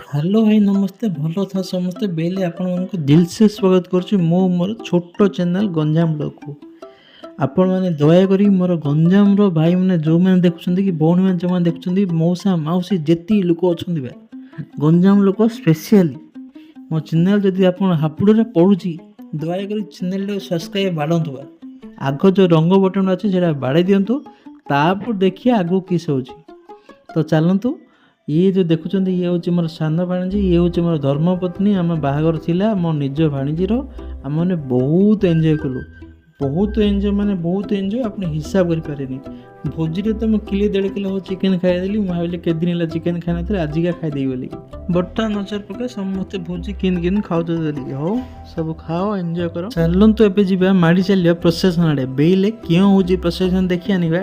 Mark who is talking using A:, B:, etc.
A: Hello ଭାଇ ନମସ୍ତେ, ଭଲ ଥା ସମସ୍ତେ ବେଲେ ଆପଣମାନଙ୍କୁ ଦିଲସେ ସ୍ୱାଗତ କରୁଛି ମୁଁ ମୋର ଛୋଟ ଚ୍ୟାନେଲ୍ ଗଞ୍ଜାମ ବ୍ଲଗ୍‌କୁ। ଆପଣମାନେ ଦୟାକରି ମୋର ଗଞ୍ଜାମର ଭାଇମାନେ ଯେଉଁମାନେ ଦେଖୁଛନ୍ତି କି ଭଉଣୀମାନେ ଯେଉଁମାନେ ଦେଖୁଛନ୍ତି, ମଉସା ମାଉସୀ ଯେତିକି ଲୋକ ଅଛନ୍ତି ଭାଇ, ଗଞ୍ଜାମ ଲୋକ ସ୍ପେଶିଆଲି ମୋ ଚ୍ୟାନେଲ୍ ଯଦି ଆପଣ ହାପୁଡ଼ରେ ପଡ଼ୁଛି, ଦୟାକରି ଚ୍ୟାନେଲ୍ଟାକୁ ସବସ୍କ୍ରାଇବ୍ ବାଡ଼ନ୍ତୁ ଭାଇ। ଆଗ ଯେଉଁ ରଙ୍ଗ ବଟନ୍ ଅଛି ସେଇଟା ବାଡ଼େଇ ଦିଅନ୍ତୁ, ତାପରେ ଦେଖିବା ଆଗକୁ କିସ୍ ହେଉଛି। ତ ଚାଲନ୍ତୁ, ଇଏ ଯେଉଁ ଦେଖୁଛନ୍ତି ଇଏ ହେଉଛି ମୋର ସାନ ଭାଣିଜୀ, ଇଏ ହେଉଛି ମୋର ଧର୍ମପତ୍ନୀ। ଆମ ବାହାଘର ଥିଲା ମୋ ନିଜ ଭାଣିଜୀର। ଆମେମାନେ ବହୁତ ଏନ୍ଜୟ କଲୁ, ବହୁତ ଏନ୍ଜୟ ମାନେ ବହୁତ ଏନ୍ଜୟ, ଆପଣ ହିସାବ କରିପାରିବେନି। ଭୋଜିରେ ତ ମୁଁ କିଲୋ 1.5 କିଲୋ ଚିକେନ୍ ଖାଇଦେଲି। ମୁଁ ଭାବିଲି କେତେ ଦିନ ହେଲା ଚିକେନ୍ ଖାଇନଥିଲି, ଆଜିକା ଖାଇଦେବି ବୋଲି। ବର୍ତ୍ତା ନଜର ପକାଇ ସମସ୍ତେ ଭୋଜି କିନ୍ ଖାଉଛନ୍ତି ବୋଲିକି। ହଉ ସବୁ ଖାଅ, ଏନ୍ଜୟ କର। ଚାଲନ୍ତୁ ଏବେ ଯିବା ମାଡ଼ି ଚାଲିବା ପ୍ରସେସନ୍ ଆଡ଼େ। ବେଇଲେ କେଉଁ ହେଉଛି ପ୍ରସେସନ୍ ଦେଖି ଆଣିବା।